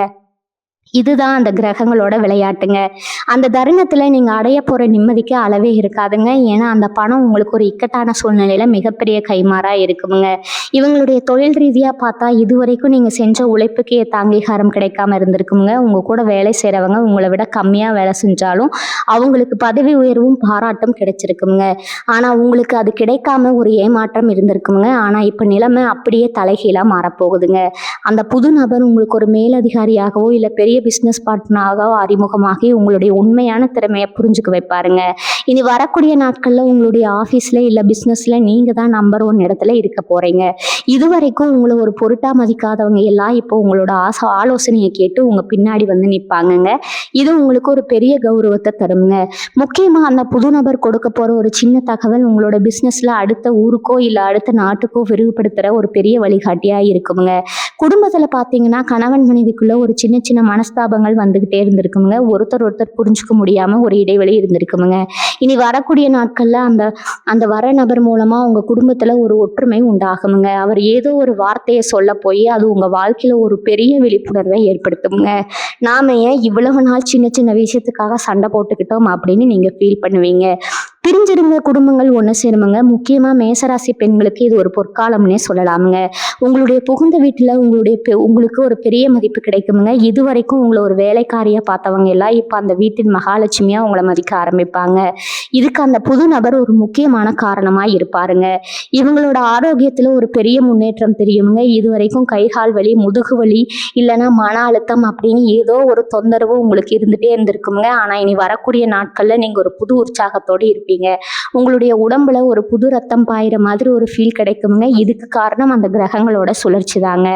இதுதான் அந்த கிரகங்களோட விளையாட்டுங்க. அந்த தருணத்துல நீங்க அடைய போற நிம்மதிக்கு அளவே இருக்காதுங்க. ஏன்னா, அந்த பணம் உங்களுக்கு ஒரு இக்கட்டான சூழ்நிலையில மிகப்பெரிய கைமாறா இருக்குமுங்க. இவங்களுடைய தொழில் ரீதியா பார்த்தா, இதுவரைக்கும் நீங்க செஞ்ச உழைப்புக்கு ஏத்த அங்கீகாரம் கிடைக்காம இருந்திருக்குங்க. உங்க கூட வேலை செய்றவங்க உங்கள விட கம்மியா வேலை செஞ்சாலும், அவங்களுக்கு பதவி உயர்வும், பாராட்டும் கிடைச்சிருக்குங்க. ஆனா, உங்களுக்கு அது கிடைக்காம ஒரு ஏமாற்றம் இருந்திருக்குங்க. ஆனா, இப்ப நிலைமை அப்படியே தலைகீழா மாறப்போகுதுங்க. அந்த புது நபர் உங்களுக்கு ஒரு மேலதிகாரியாகவோ, இல்ல பெரிய பிசினஸ் பார்ட்னராகவோ அறிமுகமாகி உங்களுடைய உண்மையான திறமையை புரிஞ்சுக்க வைப்பாருங்க. இனி வரக்கூடிய நாட்கள்ல உங்களுடைய ஆபீஸ்ல இல்ல பிசினஸ்ல நீங்க தான் நம்பர் 1 இடத்துல இருக்க போறீங்க. இதுவரைக்கும் உங்களை ஒரு பொருட்டா மதிக்காதவங்க எல்லாம் இப்போ உங்களோட ஆலோசனையை கேட்டு உங்க பின்னாடி வந்து நிப்பாங்கங்க. இது உங்களுக்கு ஒரு பெரிய கௌரவத்தை தருங்க. முக்கியமா அந்த புது நபர் கொடுக்க போற ஒரு சின்ன தகவல் உங்களோட பிசினஸ்ல அடுத்த ஊருக்கோ இல்ல அடுத்த நாட்டுக்கோ விரிவுபடுத்துற ஒரு பெரிய வழிகாட்டியா இருக்குங்க. குடும்பத்துல பாத்தீங்கன்னா கணவன் மனைவிக்குள்ள ஒரு சின்ன சின்ன மனஸ்தாபங்கள் வந்துகிட்டே இருந்திருக்குங்க. ஒருத்தர் ஒருத்தர் புரிஞ்சுக்க முடியாம ஒரு இடைவெளி இருந்திருக்குங்க. இனி வரக்கூடிய நாட்கள்ல அந்த அந்த வர நபர் மூலமா உங்க குடும்பத்துல ஒரு ஒற்றுமை உண்டாகுங்க. அவர் ஏதோ ஒரு வார்த்தையை சொல்ல போய் அது உங்க வாழ்க்கையில ஒரு பெரிய விழிப்புணர்வை ஏற்படுத்துங்க. நாம ஏன் இவ்வளவு நாள் சின்ன சின்ன விஷயத்துக்காக சண்டை போட்டுக்கிட்டோம் அப்படின்னு நீங்க ஃபீல் பண்ணுவீங்க. பிரிஞ்சிருந்த குடும்பங்கள் ஒன்று சேருமுங்க. முக்கியமா மேசராசி பெண்களுக்கு இது ஒரு பொற்காலம்னே சொல்லலாமுங்க. உங்களுடைய புகுந்த வீட்டில் உங்களுக்கு ஒரு பெரிய மதிப்பு கிடைக்குமுங்க. இதுவரைக்கும் உங்களை ஒரு வேலைக்காரியா பார்த்தவங்க எல்லாம் இப்போ அந்த வீட்டின் மகாலட்சுமியா உங்களை மதிக்க ஆரம்பிப்பாங்க. இதுக்கு அந்த புது நபர் ஒரு முக்கியமான காரணமா இருப்பாருங்க. இவங்களோட ஆரோக்கியத்துல ஒரு பெரிய முன்னேற்றம் தெரியுமுங்க. இதுவரைக்கும் கைகால் வலி, முதுகு வலி, இல்லைன்னா மன அழுத்தம் அப்படின்னு ஏதோ ஒரு தொந்தரவு உங்களுக்கு இருந்துட்டே இருந்திருக்குங்க. ஆனா இனி வரக்கூடிய நாட்கள்ல நீங்க ஒரு புது உற்சாகத்தோடு இருப்பீங்க. உங்களுடைய உடம்புல ஒரு புது ரத்தம் பாயிற மாதிரி ஒரு ஃபீல் கிடைக்குமுங்க. இதுக்கு காரணம் அந்த கிரகங்களோட சுழற்சி தாங்க.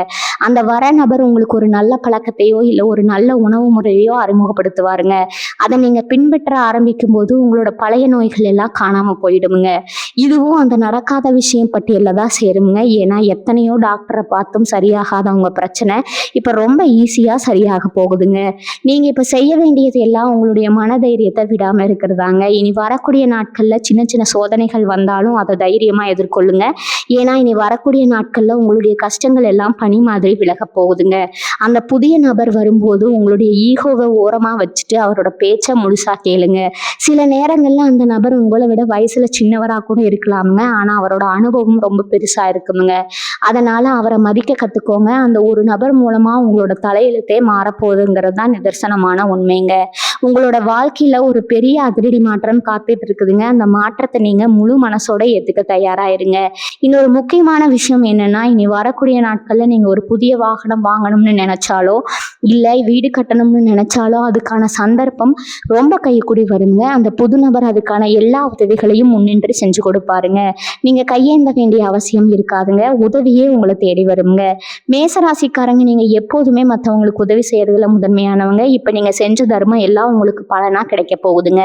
அந்த வர நபர் உங்களுக்கு ஒரு நல்ல பழக்கத்தையோ இல்ல ஒரு நல்ல உணவு முறையோ அறிமுகப்படுத்துவாருங்க. அதை நீங்க பின்பற்ற ஆரம்பிக்கும் போது உங்களோட பழைய நோய்கள் எல்லாம் காணாம போயிடுமுங்க. இதுவும் அந்த நடக்காத விஷயம் பட்டியல்ல தான் சேருமுங்க. ஏன்னா எத்தனையோ டாக்டரை பார்த்தும் சரியாகாதவங்க பிரச்சனை இப்ப ரொம்ப ஈஸியா சரியாக போகுதுங்க. நீங்க இப்ப செய்ய வேண்டியது எல்லாம் உங்களுடைய மனதைரியத்தை விடாம இருக்கிறதாங்க. இனி வரக்கூடிய நாட்கள்ல சின்ன சின்ன சோதனைகள் வந்தாலும் அதை தைரியமா எதிர்கொள்ளுங்க. ஏன்னா இனி வரக்கூடிய நாட்கள்ல உங்களுடைய கஷ்டங்கள் எல்லாம் பனி மாதிரி விலக போகுதுங்க. அந்த புதிய நபர் வரும்போது உங்களுடைய ஈகோவை ஓரமா வச்சுட்டு அவரோட பேச்சை முழுசா கேளுங்க. சில நேரங்கள்ல அந்த நபர் உங்களை விட வயசுல சின்னவரா கூட இருக்கலாமுங்க. ஆனா அவரோட அனுபவம் ரொம்ப பெருசா இருக்குமுங்க. அதனால அவரை மதிக்க கத்துக்கோங்க. அந்த ஒரு நபர் மூலமா உங்களோட தலையெழுத்தே மாறப்போகுதுங்கிறது தான் நிதர்சனமான உண்மைங்க. உங்களோட வாழ்க்கையில ஒரு பெரிய அதிரடி மாற்றம் காத்துட்டு இருக்குதுங்க. அந்த மாற்றத்தை நீங்க முழு மனசோட ஏத்துக்க தயாராயிருங்க. இன்னொரு முக்கியமான விஷயம் என்னன்னா, இனி வரக்கூடிய நாட்கள்ல நீங்க ஒரு புதிய வாகனம் வாங்கணும்னு நினைச்சாலோ இல்ல வீடு கட்டணும்னு நினைச்சாலோ அதுக்கான சந்தர்ப்பம் ரொம்ப கைக்கூடி வருங்க. அந்த புது நபர் அதுக்கான எல்லா உதவிகளையும் முன்னின்று செஞ்சு கொடுப்பாருங்க. நீங்க கையேந்த வேண்டிய அவசியம் இருக்காதுங்க. உதவியே உங்களை தேடி வருங்க. மேசராசிக்காரங்க நீங்க எப்போதுமே மற்றவங்களுக்கு உதவி செய்யறதுல முதன்மையானவங்க. இப்ப நீங்க செஞ்ச தர்மம் எல்லாம் உங்களுக்கு பலனா கிடைக்க போகுதுங்க.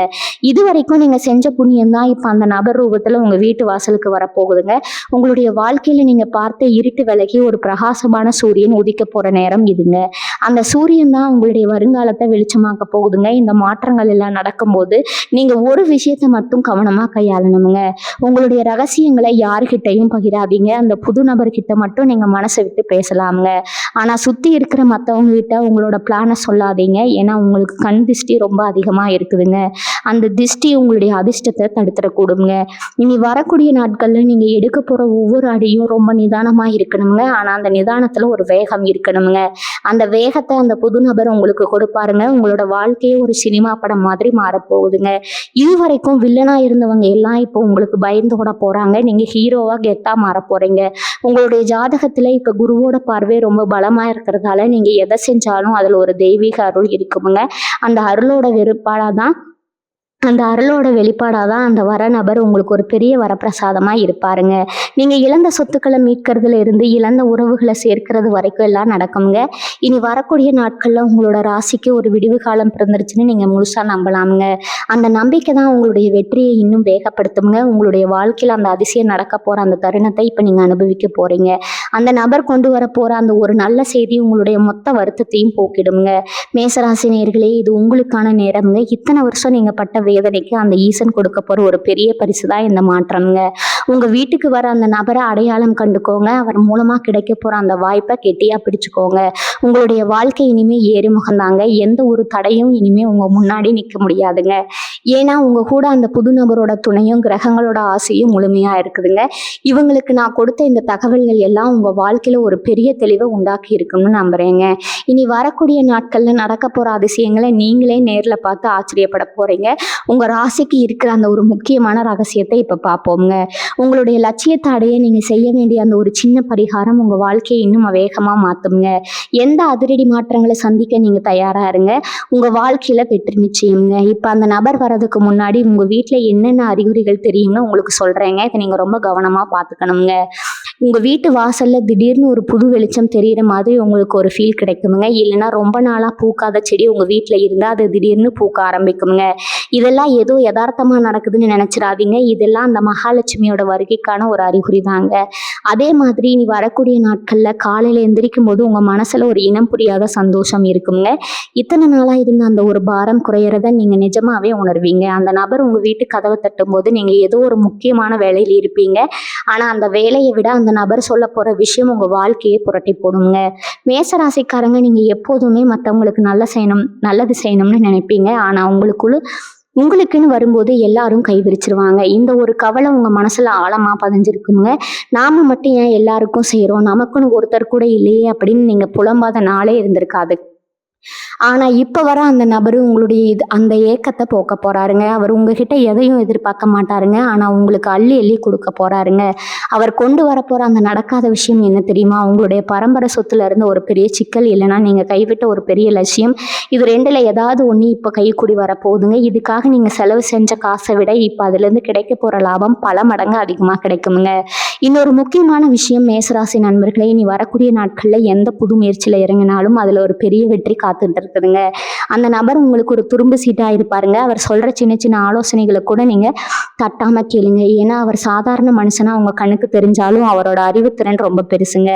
இது வரைக்கும் நீங்க செஞ்ச புண்ணியம் தான் இப்ப அந்த நபர் ரூபத்துல உங்க வீட்டு வாசலுக்கு வரப்போகுதுங்க. உங்களுடைய வாழ்க்கையில நீங்க பார்த்த இருட்டு விலகி ஒரு பிரகாசமான சூரியன் உதிக்க போற நேரம் இதுங்க. அந்த சூரியன் தான் உங்களுடைய வருங்காலத்தை வெளிச்சமாக்க போகுதுங்க. இந்த மாற்றங்கள் எல்லாம் நடக்கும்போது நீங்க ஒரு விஷயத்த மட்டும் கவனமா கையாளணுங்க. உங்களுடைய ரகசியங்களை யாருகிட்டையும் பகிராதீங்க. அந்த புது நபர்கிட்ட மட்டும் நீங்க மனசை விட்டு பேசலாமுங்க. ஆனா சுத்தி இருக்கிற மற்றவங்க கிட்ட உங்களோட பிளானை சொல்லாதீங்க. ஏன்னா உங்களுக்கு கண் திஷ்டி ரொம்ப அதிகமா இருக்குதுங்க. அந்த திஷ்டி உங்களுடைய அதிர்ஷ்டத்தை தடுத்துடக்கூடுங்க. இனி வரக்கூடிய நாட்கள்ல நீங்க எடுக்க போற ஒவ்வொரு அடியும் ரொம்ப நிதானமா இருக்கணுங்க. ஆனா அந்த நிதானத்துல ஒரு வேகம் இருக்கணுங்க. அந்த வேகத்தை அந்த புது நபர் உங்களுக்கு கொடுப்பாருங்க. உங்களோட வாழ்க்கையே ஒரு சினிமா படம் மாதிரி மாறப்போகுதுங்க. இதுவரைக்கும் வில்லனா இருந்தவங்க எல்லாம் இப்போ உங்களுக்கு பயந்தோட போறாங்க. நீங்க ஹீரோவா கெத்தா மாற போறீங்க. உங்களுடைய ஜாதகத்துல இப்ப குருவோட பார்வை ரொம்ப பலமா இருக்கிறதால நீங்க எதை செஞ்சாலும் அதுல ஒரு தெய்வீக அருள் இருக்குமுங்க. அந்த அருளோட வெளிப்பாடாதான் அந்த வர நபர் உங்களுக்கு ஒரு பெரிய வரப்பிரசாதமா இருப்பாருங்க. நீங்க இழந்த சொத்துக்களை மீட்கிறதுல இருந்து இழந்த உறவுகளை சேர்க்கிறது வரைக்கும் எல்லாம் நடக்குங்க. இனி வரக்கூடிய நாட்கள்ல உங்களோட ராசிக்கு ஒரு விடிவு காலம் பிறந்துருச்சுன்னு நீங்க முழுசா நம்பலாமுங்க. அந்த நம்பிக்கை தான் உங்களுடைய வெற்றியை இன்னும் வேகப்படுத்துங்க. உங்களுடைய வாழ்க்கையில அந்த அதிசயம் நடக்க போற அந்த தருணத்தை இப்ப நீங்க அனுபவிக்க போறீங்க. அந்த நபர் கொண்டு வர போற அந்த ஒரு நல்ல செய்தி உங்களுடைய மொத்த வருத்தத்தையும் போக்கிடுங்க. மேசராசி நேயர்களே, இது உங்களுக்கான நேரம்ங்க. இத்தனை வருஷம் நீங்க பட்ட வேதனைக்கு அந்த ஈசன் கொடுக்க போற ஒரு பெரிய பரிசு தான் இந்த மாற்றம்ங்க. உங்கள் வீட்டுக்கு வர அந்த நபரை அடையாளம் கண்டுக்கோங்க. அவர் மூலமாக கிடைக்க போகிற அந்த வாய்ப்பை கெட்டியாக பிடிச்சுக்கோங்க. உங்களுடைய வாழ்க்கை இனிமேல் ஏறுமுகந்தாங்க. எந்த ஒரு தடையும் இனிமேல் உங்கள் முன்னாடி நிற்க முடியாதுங்க. ஏன்னா உங்கள் கூட அந்த புது நபரோட துணையும் கிரகங்களோட ஆசையும் முழுமையாக இருக்குதுங்க. இவங்களுக்கு நான் கொடுத்த இந்த தகவல்கள் எல்லாம் உங்கள் வாழ்க்கையில் ஒரு பெரிய தெளிவை உண்டாக்கி இருக்குன்னு நம்புகிறேங்க. இனி வரக்கூடிய நாட்களில் நடக்க போகிற அதிசயங்களை நீங்களே நேரில் பார்த்து ஆச்சரியப்பட போகிறீங்க. உங்கள் ராசிக்கு இருக்கிற அந்த ஒரு முக்கியமான ரகசியத்தை இப்போ பார்ப்போங்க. உங்களுடைய லட்சியத்தை அடைய நீங்கள் செய்ய வேண்டிய அந்த ஒரு சின்ன பரிகாரம் உங்கள் வாழ்க்கையை இன்னும் வேகமாக மாற்றுங்க. எந்த அதிரடி மாற்றங்களை சந்திக்க நீங்கள் தயாராக இருங்க. உங்கள் வாழ்க்கையில் வெற்றி நிச்சயம்ங்க. இப்போ அந்த நபர் வரதுக்கு முன்னாடி உங்கள் வீட்டில் என்னென்ன அறிகுறிகள் தெரியும்னு உங்களுக்கு சொல்கிறேங்க. இதை நீங்கள் ரொம்ப கவனமாக பார்த்துக்கணுங்க. உங்கள் வீட்டு வாசலில் திடீர்னு ஒரு புது வெளிச்சம் தெரிகிற மாதிரி உங்களுக்கு ஒரு ஃபீல் கிடைக்குமுங்க. இல்லைன்னா ரொம்ப நாளாக பூக்காத செடி உங்கள் வீட்டில் இருந்தால் அது திடீர்னு பூக்க ஆரம்பிக்குங்க. இதெல்லாம் ஏதோ யதார்த்தமாக நடக்குதுன்னு நினச்சிடாதீங்க. இதெல்லாம் அந்த மகாலட்சுமியோட வருகைக்கான ஒரு அறிகுறி தாங்க. அதே மாதிரி நீ வரக்கூடிய நாட்களில் காலையில் எந்திரிக்கும் போது உங்கள் மனசில் ஒரு இனம் புரியாத சந்தோஷம் இருக்குங்க. இத்தனை நாளாக இருந்த அந்த ஒரு பாரம் குறையிறத நீங்கள் நிஜமாகவே உணர்வீங்க. அந்த நபர் உங்கள் வீட்டு கதவை தட்டும் போது நீங்கள் ஏதோ ஒரு முக்கியமான வேலையில் இருப்பீங்க. ஆனால் அந்த வேலையை விட அந்த நபர் சொல்ல போகிற விஷயம் உங்கள் வாழ்க்கையை புரட்டி போடுங்க. மேசராசிக்காரங்க, நீங்கள் எப்போதுமே மற்றவங்களுக்கு நல்லது செய்யணும்னு நினைப்பீங்க. ஆனால் உங்களுக்குன்னு வரும்போது எல்லாரும் கைவிரிச்சிருவாங்க. இந்த ஒரு கவலை உங்கள் மனசில் ஆழமாக பதிஞ்சிருக்குங்க. நாம் மட்டும் ஏன் எல்லாருக்கும் செய்கிறோம், நமக்குன்னு ஒருத்தர் கூட இல்லையே அப்படின்னு நீங்கள் புலம்பாத நாளே இருந்திருக்காது. ஆனால் இப்போ வர அந்த நபர் உங்களுடைய அந்த ஏக்கத்தை போக்க போகிறாருங்க. அவர் உங்ககிட்ட எதையும் எதிர்பார்க்க மாட்டாருங்க. ஆனால் உங்களுக்கு அள்ளி அள்ளி கொடுக்க போகிறாருங்க. அவர் கொண்டு வரப்போகிற அந்த நடக்காத விஷயம் என்ன தெரியுமா? உங்களுடைய பரம்பரை சொத்துல இருந்து ஒரு பெரிய சிக்கல், இல்லைன்னா நீங்கள் கைவிட்ட ஒரு பெரிய லட்சியம். இது ரெண்டில் ஏதாவது ஒன்று இப்போ கைக்கூடி வரப்போகுதுங்க. இதுக்காக நீங்கள் செலவு செஞ்ச காசை விட இப்போ அதுலேருந்து கிடைக்க போகிற லாபம் பல மடங்கு அதிகமாக கிடைக்குமுங்க. இன்னொரு முக்கியமான விஷயம், மேசராசி நண்பர்களே, இனி வரக்கூடிய நாட்களில் எந்த புது முயற்சியில் இறங்கினாலும் அதில் ஒரு பெரிய வெற்றி காத்துட்டு இருக்குதுங்க. அந்த நபர் உங்களுக்கு ஒரு துரும்பு சீட்டாக இருப்பாருங்க. அவர் சொல்கிற சின்ன சின்ன ஆலோசனைகளை கூட நீங்கள் தட்டாமல் கேளுங்க. ஏன்னா அவர் சாதாரண மனுஷனாக உங்கள் கண்ணுக்கு தெரிஞ்சாலும் அவரோட அறிவுத்திறன் ரொம்ப பெருசுங்க.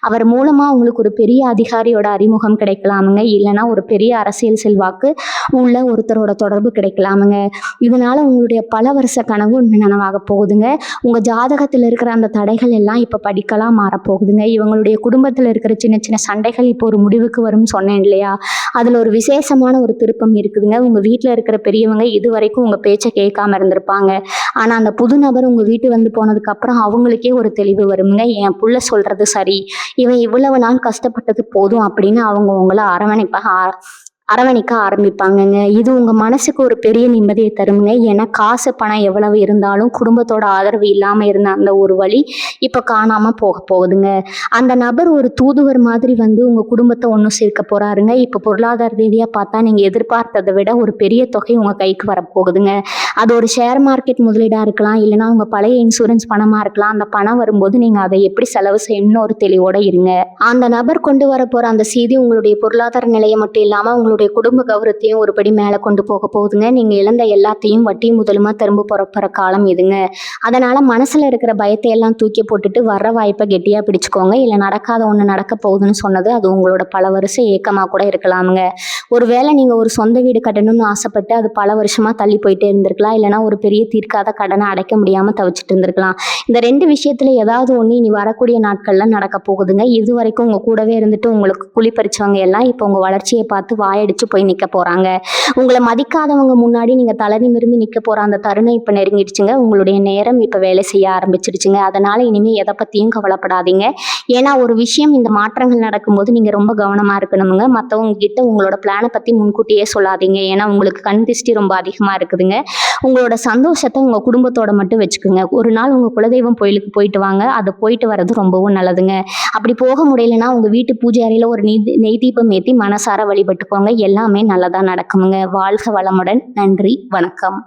அவர் மூலமாக உங்களுக்கு ஒரு பெரிய அதிகாரியோட அறிமுகம் கிடைக்கலாமுங்க. இல்லைன்னா ஒரு பெரிய அரசியல் செல்வாக்கு உள்ள ஒருத்தரோட தொடர்பு கிடைக்கலாமுங்க. இதனால உங்களுடைய பல வருஷ கனவு நனவாக போகுதுங்க. உங்கள் ஜாதகத்தில் இருக்கிற அந்த தடைகள் எல்லாம் இப்போ படிக்கலாம் மாறப்போகுதுங்க. இவங்களுடைய குடும்பத்தில் இருக்கிற சின்ன சின்ன சண்டைகள் இப்போ ஒரு முடிவுக்கு வரும்னு சொன்னேன் இல்லையா? அதில் ஒரு விசேஷமான ஒரு திருப்பம் இருக்குதுங்க. உங்கள் வீட்டில் இருக்கிற பெரியவங்க இது வரைக்கும் உங்கள் பேச்சை கேட்காம இருந்திருப்பாங்க. ஆனால் அந்த புது நபர் உங்கள் வீட்டு வந்து போனதுக்கப்புறம் அவங்களுக்கே ஒரு தெளிவு வருங்க. என் புள்ள சொல்கிறது சரி, இவன் இவ்வளவு நாள் கஷ்டப்பட்டது போதும் அப்படின்னு அவங்க உங்களை அரவணைக்க ஆரம்பிப்பாங்கங்க. இது உங்கள் மனசுக்கு ஒரு பெரிய நிம்மதியை தருங்க. ஏன்னா காசு பணம் எவ்வளவு இருந்தாலும் குடும்பத்தோட ஆதரவு இல்லாமல் இருந்த அந்த ஒரு வழி இப்போ காணாமல் போகுதுங்க. அந்த நபர் ஒரு தூதுவர் மாதிரி வந்து உங்கள் குடும்பத்தை ஒன்றும் சேர்க்க போகிறாருங்க. இப்போ பொருளாதார ரீதியாக பார்த்தா நீங்கள் எதிர்பார்த்ததை விட ஒரு பெரிய தொகை உங்கள் கைக்கு வரப்போகுதுங்க. அது ஒரு ஷேர் மார்க்கெட் முதலீடாக இருக்கலாம், இல்லைனா உங்கள் பழைய இன்சூரன்ஸ் பணமாக இருக்கலாம். அந்த பணம் வரும்போது நீங்கள் அதை எப்படி செலவு செய்யணும்னு ஒரு தெளிவோடு இருங்க. அந்த நபர் கொண்டு வர போகிற அந்த செய்தி உங்களுடைய பொருளாதார நிலையை மட்டும் இல்லாமல் உங்களுடைய குடும்ப கௌரவத்தையும் ஒருபடி மேலே கொண்டு போக போகுதுங்க. நீங்கள் இழந்த எல்லாத்தையும் வட்டி முதலுமா திரும்ப போகிற காலம் இதுங்க. அதனால் மனசில் இருக்கிற பயத்தை எல்லாம் தூக்கி போட்டுட்டு வர்ற வாய்ப்பை கெட்டியாக பிடிச்சிக்கோங்க. இல்லை நடக்காத ஒன்று நடக்க போகுதுன்னு சொன்னது அது உங்களோட பல வருஷம் ஏக்கமாக கூட இருக்கலாமுங்க. ஒருவேளை நீங்கள் ஒரு சொந்த வீடு கட்டணும்னு ஆசைப்பட்டு அது பல வருஷமாக தள்ளி போயிட்டே இருந்திருக்கலாம். இல்லைனா ஒரு பெரிய தீர்க்காத கடனை அடைக்க முடியாமல் தவிச்சிட்டு இருந்திருக்கலாம். இந்த ரெண்டு விஷயத்தில் ஏதாவது ஒன்று இனி வரக்கூடிய நாட்களில் நடக்க போகுதுங்க. இது வரைக்கும் உங்கள் கூடவே இருந்துட்டு உங்களுக்கு குழி பறிச்சவங்க எல்லாம் இப்போ உங்கள் வளர்ச்சியை பார்த்து வாயடிச்சு போய் நிற்க போகிறாங்க. உங்களை மதிக்காதவங்க முன்னாடி நீங்கள் தலை நிமிர்ந்து நிற்க போகிற அந்த தருணம் இப்போ நெருங்கிடுச்சுங்க. உங்களுடைய நேரம் இப்போ வேலை செய்ய ஆரம்பிச்சிடுச்சுங்க. அதனால் இனிமேல் எதை பற்றியும் கவலைப்படாதீங்க. ஏன்னா ஒரு விஷயம், இந்த மாற்றங்கள் நடக்கும்போது நீங்கள் ரொம்ப கவனமாக இருக்கணுங்க. மற்றவங்க கிட்ட உங்களோட பிளானை பற்றி முன்கூட்டியே சொல்லாதீங்க. ஏன்னா உங்களுக்கு கண் திருஷ்டி ரொம்ப அதிகமாக இருக்குதுங்க. உங்களோட சந்தோஷத்தை உங்கள் குடும்பத்தோட மட்டும் வச்சுக்கோங்க. ஒரு நாள் உங்கள் குலதெய்வம் கோயிலுக்கு போயிட்டு வாங்க. அது போயிட்டு வர்றது ரொம்பவும் நல்லதுங்க. அப்படி போக முடியலைன்னா உங்கள் வீட்டு பூஜை அறையில் ஒரு நெய் தீபம் ஏற்றி மனசார வழிபட்டுக்கோங்க. எல்லாமே நல்லதாக நடக்குமுங்க. வாழ்க வளமுடன். நன்றி, வணக்கம்.